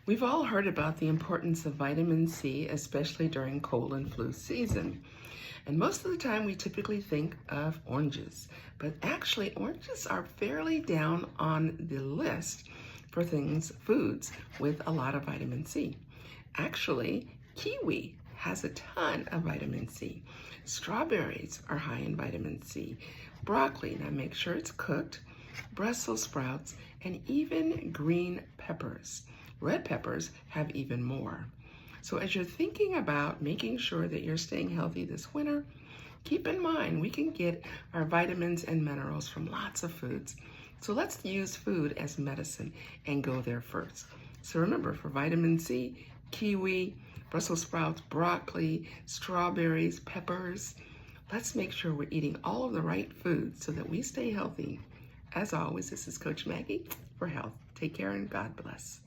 We've all heard about the importance of vitamin C, especially during cold and flu season. And most of the time we typically think of oranges, but actually oranges are fairly down on the list for foods with a lot of vitamin C. Actually, kiwi has a ton of vitamin C. Strawberries are high in vitamin C. Broccoli, now make sure it's cooked, Brussels sprouts, and even green peppers. Red peppers have even more. So as you're thinking about making sure that you're staying healthy this winter, keep in mind we can get our vitamins and minerals from lots of foods. So let's use food as medicine and go there first. So remember, for vitamin C, kiwi, Brussels sprouts, broccoli, strawberries, peppers, let's make sure we're eating all of the right foods so that we stay healthy. As always, this is Coach Maggie for Health. Take care and God bless.